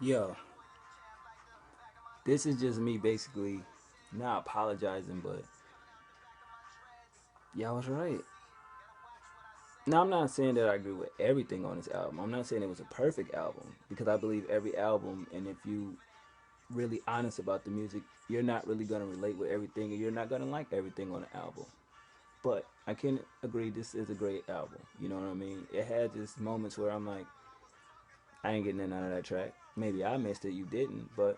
Yo, this is just me basically not apologizing, but y'all was right. Now, I'm not saying that I agree with everything on this album. I'm not saying it was a perfect album because I believe every album, and if you really honest about the music, you're not really gonna relate with everything, and you're not gonna like everything on the album. But I can agree this is a great album. You know what I mean? It had just moments where I'm like, I ain't getting none of that track. Maybe I missed it, you didn't, but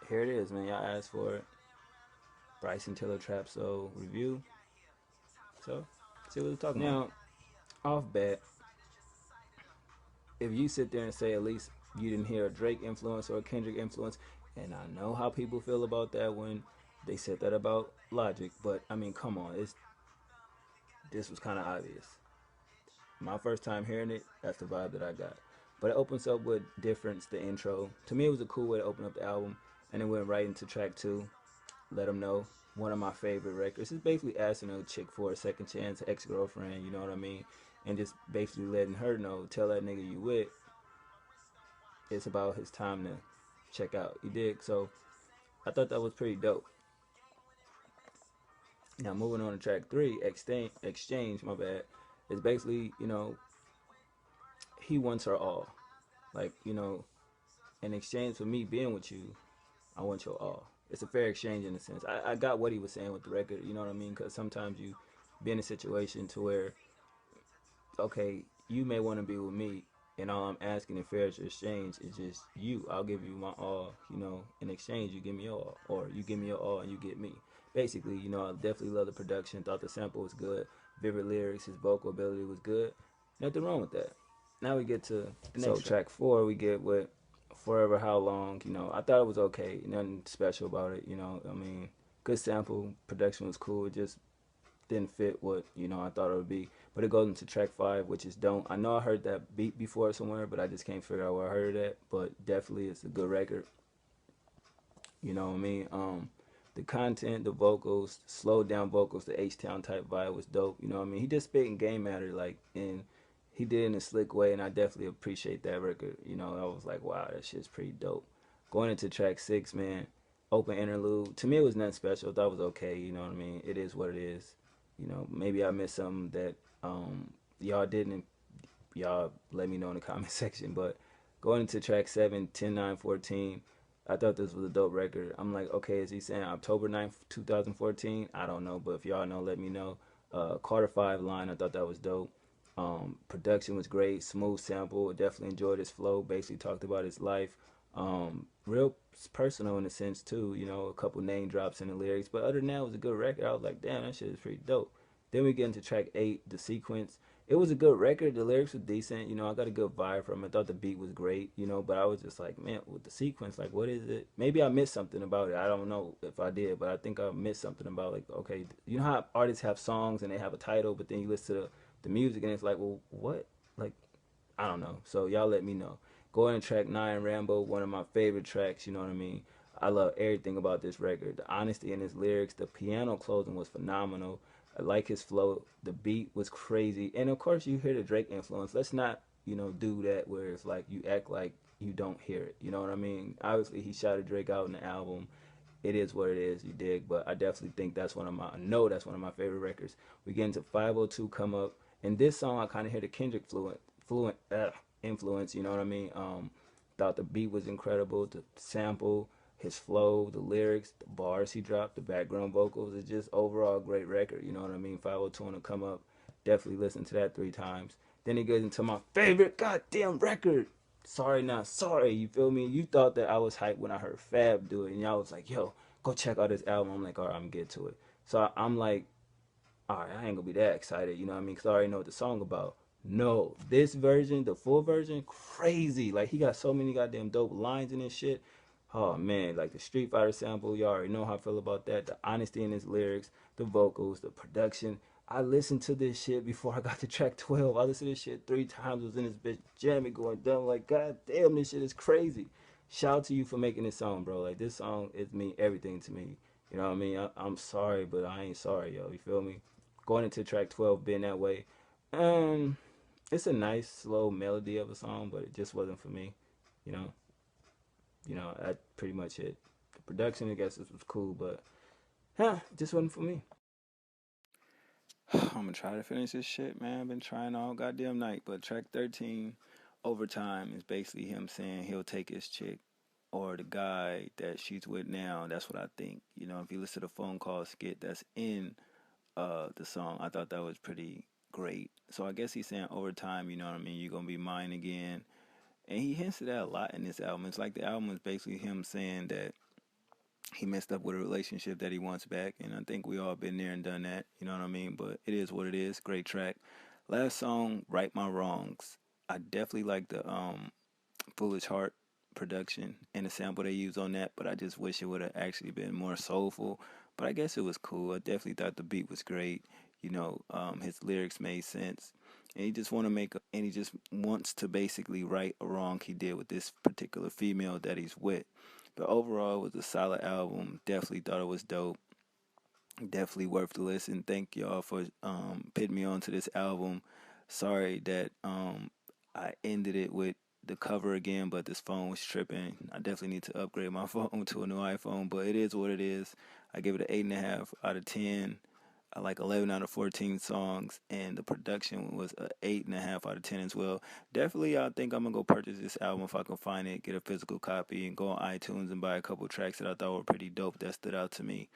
here it is, man. Y'all asked for it. Bryson Tiller Trap Soul review. So, see what we're talking about. Now, off bat, if you sit there and say at least you didn't hear a Drake influence or a Kendrick influence, and I know how people feel about that when they said that about Logic, but I mean, come on, this was kind of obvious. My first time hearing it, that's the vibe that I got. But it opens up with Difference, the intro. To me, it was a cool way to open up the album, and it went right into track two. Let them know. One of my favorite records. It's basically asking a chick for a second chance, ex girlfriend, you know what I mean? And just basically letting her know, tell that nigga you with, it's about his time to check out. You dig? So I thought that was pretty dope. Now moving on to track three, exchange. My bad. It's basically he wants her all. Like in exchange for me being with you, I want your all. It's a fair exchange in a sense. I got what he was saying with the record. You know what I mean? Because sometimes you be in a situation to where okay, you may want to be with me, and all I'm asking in fair exchange is just you. I'll give you my all, in exchange, you give me your all, or you give me your all and you get me. Basically, I definitely love the production, thought the sample was good, vivid lyrics, his vocal ability was good. Nothing wrong with that. Now we get to the next track four, we get with Forever How Long. I thought it was okay, nothing special about it, I mean, good sample, production was cool, it just didn't fit what I thought it would be. But it goes into track five, which is "Don't." I know I heard that beat before somewhere, but I just can't figure out where I heard it at. But definitely, it's a good record. You know what I mean? The content, the vocals, slowed down vocals, the H Town type vibe was dope. You know what I mean? He just spitting game matter and he did it in a slick way, and I definitely appreciate that record. I was like, wow, that shit's pretty dope. Going into track six, man, open interlude. To me, it was nothing special. I thought it was okay. You know what I mean? It is what it is. Maybe I missed something that y'all didn't. Y'all let me know in the comment section. But going into track 7, 10, 9, 14, I thought this was a dope record. I'm like, okay, is he saying October 9th, 2014? I don't know. But if y'all know, let me know. Carter 5 line, I thought that was dope. Production was great. Smooth sample. Definitely enjoyed his flow. Basically talked about his life. Real personal in a sense too. A couple name drops in the lyrics. But other than that, it was a good record. I was like, damn, that shit is pretty dope. Then we get into track 8, the sequence. It was a good record. The lyrics were decent. I got a good vibe from it. I thought the beat was great. But I was just like, man, with the sequence, like, what is it? Maybe I missed something about it. I don't know if I did, but I think I missed something about like, okay, you know how artists have songs and they have a title, but then you listen to the music and it's like, well, what? Like, I don't know. So y'all let me know. Going to track 9, Rambo, one of my favorite tracks. You know what I mean? I love everything about this record. The honesty in his lyrics, the piano closing was phenomenal. I like his flow. The beat was crazy, and of course you hear the Drake influence. Let's not do that where it's like you act like you don't hear it. You know what I mean? Obviously he shouted Drake out in the album. It is what it is, you dig. But I definitely think that's one of my. I know that's one of my favorite records. We get into 502 come up, and this song I kind of hear the Kendrick influence. You know what I mean? Thought the beat was incredible. The sample, his flow, the lyrics, the bars he dropped, the background vocals. It's just overall a great record. You know what I mean? 502 to come up. Definitely listen to that 3 times. Then he goes into my favorite goddamn record. Sorry Not Sorry. You feel me? You thought that I was hyped when I heard Fab do it, and y'all was like, yo, go check out this album. I'm like, all right, I'm get to it. So I'm like, all right, I ain't gonna be that excited, you know what I mean? Because I already know what the song about. No, this version, the full version, crazy. Like he got so many goddamn dope lines in this shit. Oh man, like the Street Fighter sample, y'all already know how I feel about that. The honesty in his lyrics, the vocals, the production. I listened to this shit before I got to track 12. I listened to this shit 3 times. Was in this bitch jamming, going dumb. Like, god damn, this shit is crazy. Shout out to you for making this song, bro. Like this song is mean everything to me. You know what I mean? I'm sorry, but I ain't sorry, yo. You feel me? Going into track 12 being that way. Um, it's a nice slow melody of a song, but it just wasn't for me. You know, that pretty much it. The production, I guess, was cool, but just wasn't for me. I'm gonna try to finish this shit, man. I've been trying all goddamn night, but track 13, Overtime, is basically him saying he'll take his chick or the guy that she's with now. That's what I think. If you listen to the phone call skit that's in the song, I thought that was pretty great. So I guess he's saying overtime, you know what I mean? You're gonna be mine again. And he hints at that a lot in this album. It's like the album is basically him saying that he messed up with a relationship that he wants back, and I think we all been there and done that. You know what I mean? But it is what it is. Great track. Last song, Right My Wrongs. I definitely like the Foolish Heart production and the sample they used on that, but I just wish it would have actually been more soulful. But I guess it was cool. I definitely thought the beat was great. His lyrics made sense, and he just wants to basically right a wrong he did with this particular female that he's with. But overall, it was a solid album. Definitely thought it was dope. Definitely worth the listen. Thank y'all for putting me on to this album. Sorry that I ended it with the cover again, but this phone was tripping. I definitely need to upgrade my phone to a new iPhone, but it is what it is. I give it an 8.5 out of 10. I like 11 out of 14 songs, and the production was a 8.5 out of 10 as well. Definitely, I think I'm gonna go purchase this album if I can find it, get a physical copy, and go on iTunes and buy a couple tracks that I thought were pretty dope that stood out to me.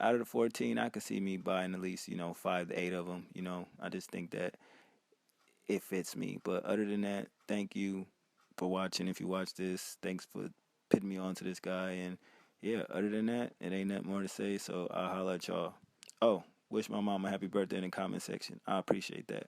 Out of the 14, I could see me buying at least 5 to 8 of them. I just think that it fits me. But other than that, thank you for watching. If you watch this, thanks for putting me on to this guy. And yeah, other than that, it ain't nothing more to say. So I'll holla at y'all. Oh, wish my mom a happy birthday in the comment section. I appreciate that.